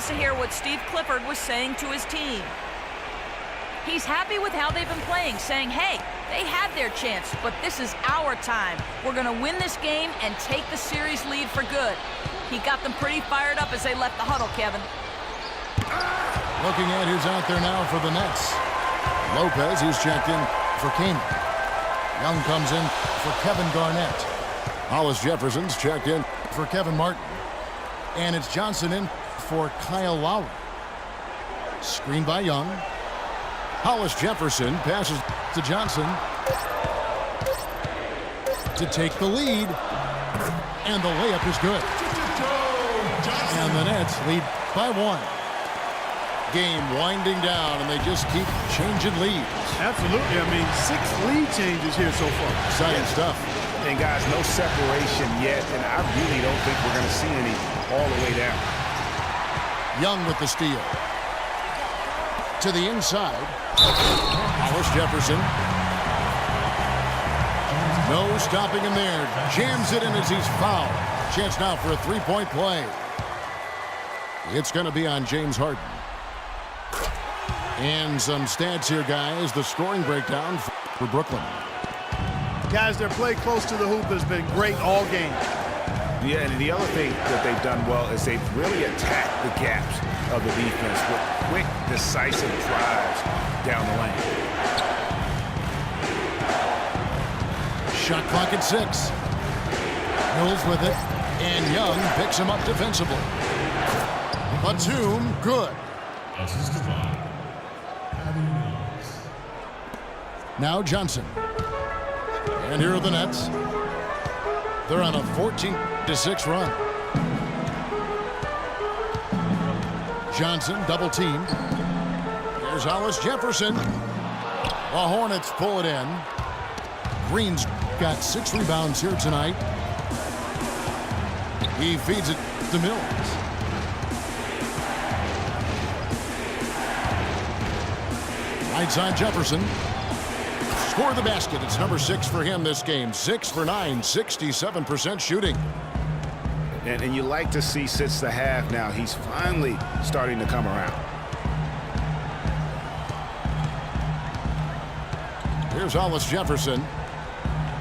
us to hear what Steve Clifford was saying to his team. He's happy with how they've been playing, saying, hey, they had their chance, but this is our time. We're going to win this game and take the series lead for good. He got them pretty fired up as they left the huddle, Kevin. Looking at who's out there now for the Nets. Lopez, who's checked in for Kane. Young comes in for Kevin Garnett. Hollis Jefferson's checked in for Kevin Martin. And it's Johnson in for Kyle Lowry. Screen by Young. Hollis Jefferson passes to Johnson to take the lead. And the layup is good. And the Nets lead by 1. Game winding down, and they just keep changing leads. Absolutely. I mean, 6 lead changes here so far. Exciting stuff. And guys, no separation yet, and I really don't think we're going to see any all the way down. Young with the steal. To the inside. Hollis Jefferson. No stopping him there. Jams it in as he's fouled. Chance now for a 3-point play. It's going to be on James Harden. And some stats here, guys. The scoring breakdown for Brooklyn. Guys, their play close to the hoop has been great all game. Yeah, and the other thing that they've done well is they've really attacked the gaps of the defense with quick, decisive drives down the lane. Shot clock at 6. Mills with it. And Young picks him up defensively. Batum, good. Now Johnson. And here are the Nets. They're on a 14-6 run. Johnson double teamed. There's Hollis Jefferson. The Hornets pull it in. Green's got 6 rebounds here tonight. He feeds it to Mills. Right side Jefferson. Score the basket. It's number 6 for him this game. 6 for 9, 67% shooting. And you like to see since the half now, he's finally starting to come around. Here's Hollis Jefferson.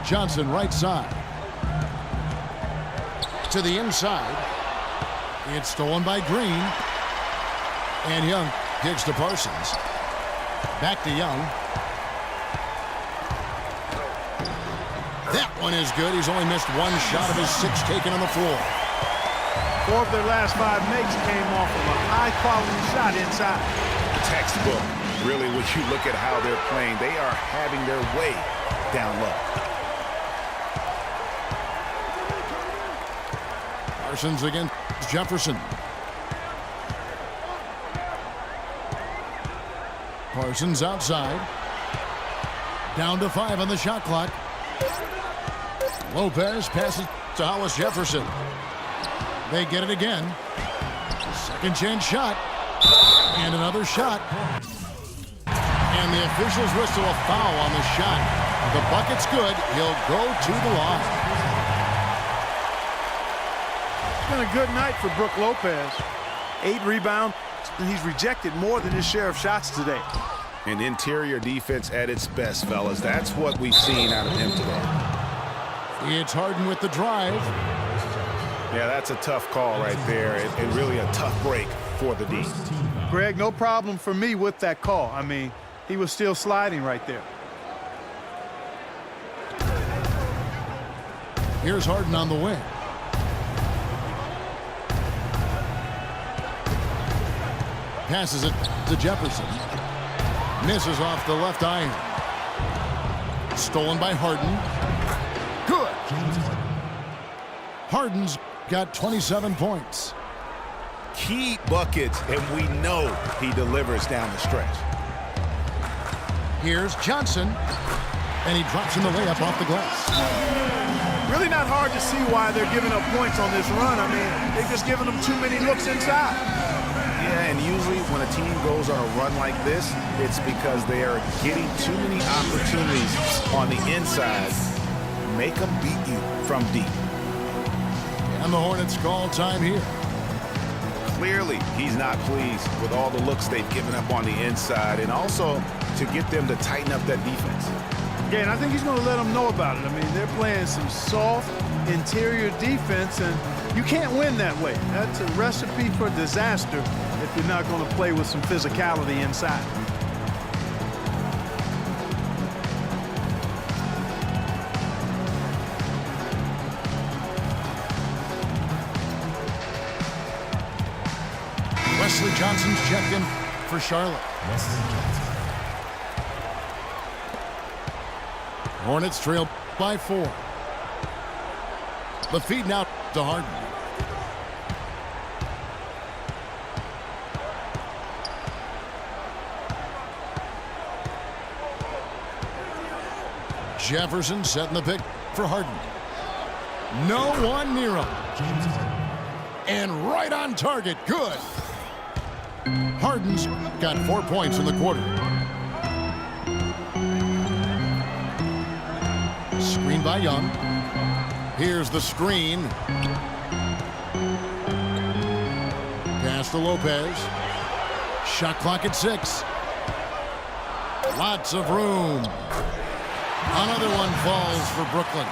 Johnson right side. To the inside. It's stolen by Green. And Young kicks to Parsons. Back to Young. That one is good. He's only missed 1 shot of his 6 taken on the floor. 4 of their last 5 makes came off of a high-quality shot inside. Textbook. Really, when you look at how they're playing, they are having their way down low. Parsons against Jefferson. Parsons outside. Down to 5 on the shot clock. Lopez passes to Hollis Jefferson. They get it again. Second chance shot. And another shot. And the officials whistle a foul on the shot. The bucket's good. He'll go to the line. It's been a good night for Brook Lopez. 8 rebounds, and he's rejected more than his share of shots today. And interior defense at its best, fellas. That's what we've seen out of him today. It's Harden with the drive. Yeah, that's a tough call right there, and really a tough break for the D. Greg, no problem for me with that call. I mean, he was still sliding right there. Here's Harden on the wing. Passes it to Jefferson. Misses off the left iron. Stolen by Harden. Good. Harden's got 27 points. Key buckets, and we know he delivers down the stretch. Here's Johnson. And he drops in the layup off the glass. Really not hard to see why they're giving up points on this run. I mean, they've just given them too many looks inside. Yeah, and usually when a team goes on a run like this, it's because they are getting too many opportunities on the inside. Make them beat you from deep. And the Hornets call time here. Clearly, he's not pleased with all the looks they've given up on the inside, and also to get them to tighten up that defense. Yeah, and I think he's going to let them know about it. I mean, they're playing some soft interior defense, and you can't win that way. That's a recipe for disaster if you're not going to play with some physicality inside. Wesley Johnson's checked in for Charlotte. Hornets trail by 4. The feed now to Harden. Jefferson setting the pick for Harden. No one near him. And right on target. Good. Harden's got 4 points in the quarter. Screen by Young. Here's the screen. Pass to Lopez. Shot clock at 6. Lots of room. Another one falls for Brooklyn.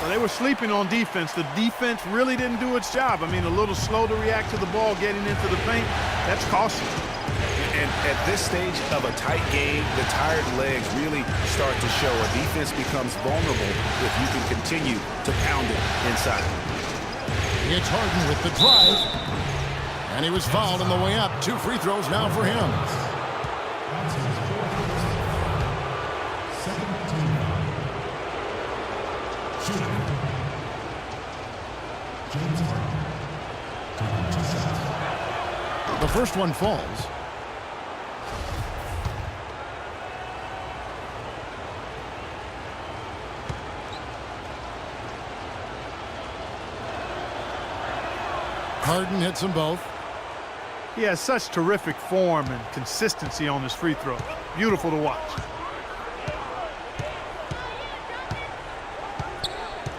Well, they were sleeping on defense. The defense really didn't do its job. I mean, a little slow to react to the ball getting into the paint. That's costly. And at this stage of a tight game, the tired legs really start to show. A defense becomes vulnerable if you can continue to pound it inside. It's Harden with the drive. And he was fouled on the way up. 2 free throws now for him. The first one falls. Harden hits them both. He has such terrific form and consistency on his free throw. Beautiful to watch.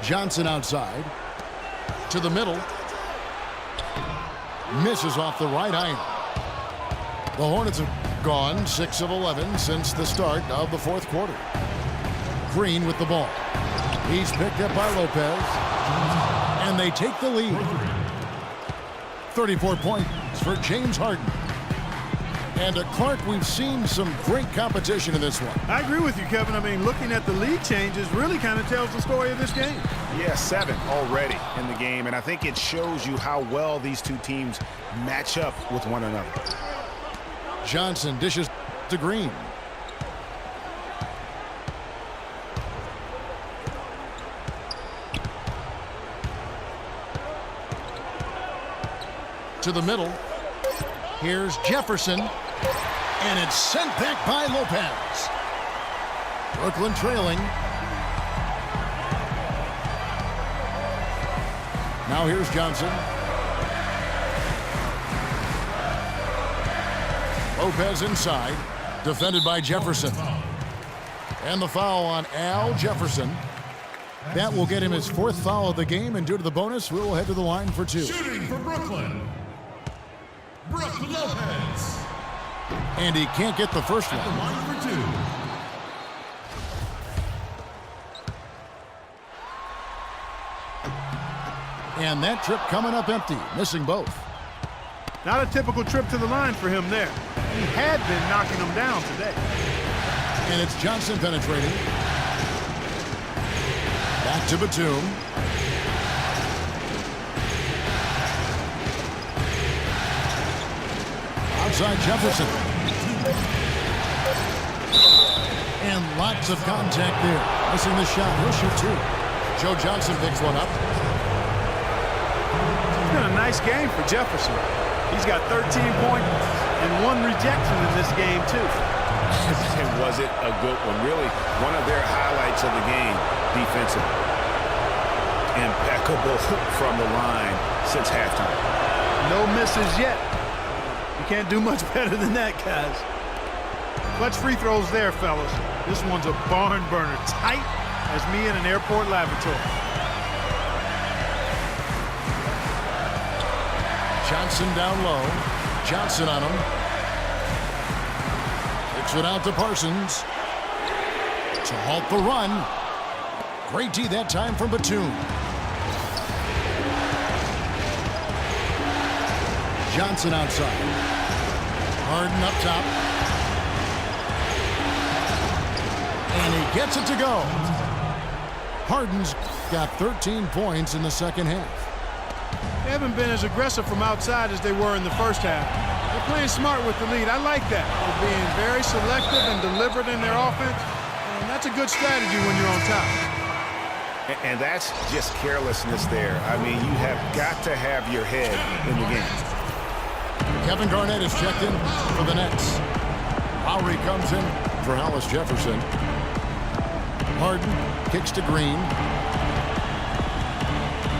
Johnson outside. To the middle. Misses off the right iron. The Hornets have gone 6 of 11 since the start of the 4th quarter. Green with the ball. He's picked up by Lopez. And they take the lead. 34 points for James Harden. And Clark, we've seen some great competition in this one. I agree with you, Kevin. I mean, looking at the lead changes really kind of tells the story of this game. Yeah, 7 already in the game, and I think it shows you how well these two teams match up with one another. Johnson dishes to Green. To the middle. Here's Jefferson. And it's sent back by Lopez. Brooklyn trailing. Now here's Johnson. Lopez inside. Defended by Jefferson. And the foul on Al Jefferson. That will get him his 4th foul of the game, and due to the bonus, we will head to the line for 2. Shooting for Brooklyn, Brook Lopez. And he can't get the first At one. the line for 2. And that trip coming up empty, missing both. Not a typical trip to the line for him there. He had been knocking them down today. And it's Johnson penetrating. Back to Batum. Outside Jefferson. And lots of contact there. Missing the shot. He'll shoot 2. Joe Johnson picks one up. It's been a nice game for Jefferson. He's got 13 points and 1 rejection in this game, too. And was it a good one? Really, one of their highlights of the game, defensively. Impeccable from the line since halftime. No misses yet. You can't do much better than that, guys. Clutch free throws there, fellas. This one's a barn burner, tight as me in an airport lavatory. Johnson down low. Johnson on him. Kicks it out to Parsons. To halt the run. Great D that time from Batum. Johnson outside. Harden up top. And he gets it to go. Harden's got 13 points in the second half. They haven't been as aggressive from outside as they were in the first half. They're playing smart with the lead. I like that. They're being very selective and deliberate in their offense. And that's a good strategy when you're on top. And that's just carelessness there. I mean, you have got to have your head in the game. Kevin Garnett is checked in for the Nets. Lowry comes in for Hollis Jefferson. Harden kicks to Green.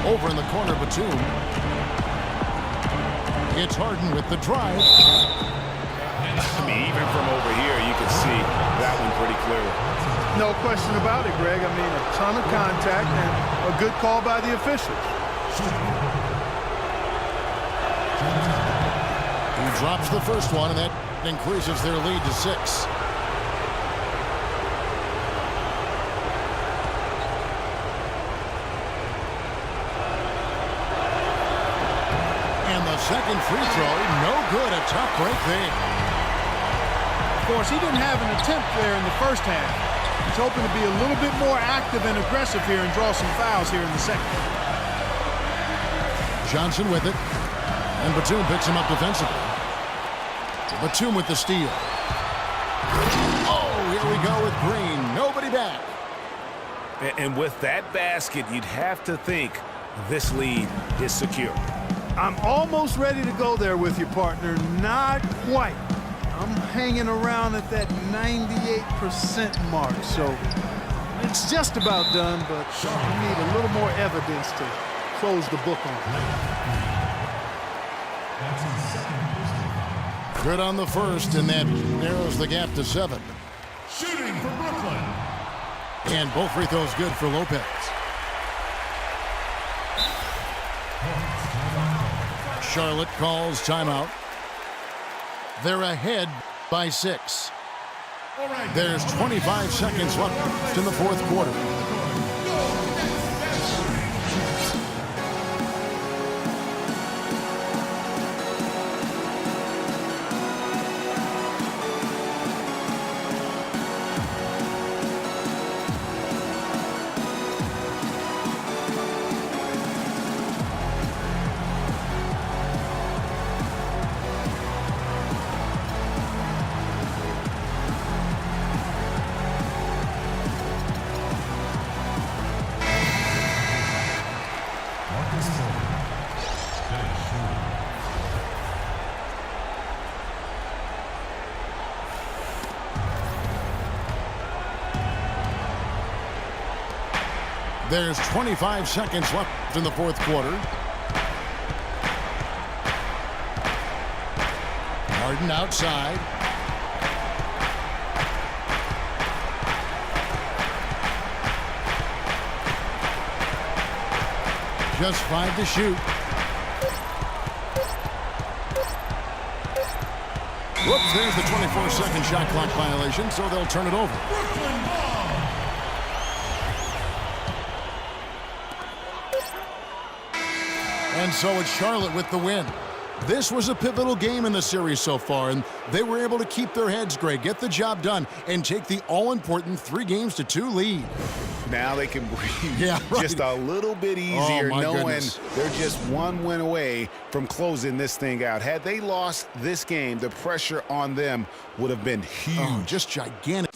Over in the corner, Batum. It's Harden with the drive. I mean, even from over here, you can see that one pretty clearly. No question about it, Greg. I mean, a ton of contact and a good call by the officials. He drops the first one, and that increases their lead to 6. And the second free throw, no good. A tough break there. Of course, he didn't have an attempt there in the first half. He's hoping to be a little bit more active and aggressive here and draw some fouls here in the second. Johnson with it. And Batum picks him up defensively. Batum with the steal. Oh, here we go with Green. Nobody back. And with that basket, you'd have to think this lead is secure. I'm almost ready to go there with your partner. Not quite. I'm hanging around at that 98% mark, so it's just about done, but we need a little more evidence to close the book on. Good on the first, and that narrows the gap to 7. Shooting for Brooklyn. And both free throws good for Lopez. Charlotte calls timeout. They're ahead by 6. There's 25 seconds left in the fourth quarter. There's 25 seconds left in the fourth quarter. Harden outside. Just 5 to shoot. Whoops, there's the 24-second shot clock violation, so they'll turn it over. And so it's Charlotte with the win. This was a pivotal game in the series so far, and they were able to keep their heads, Greg, get the job done, and take the all-important 3-2 lead. Now they can breathe right. just a little bit easier, knowing goodness. they're just one win away from closing this thing out. Had they lost this game, the pressure on them would have been huge. Oh, just gigantic.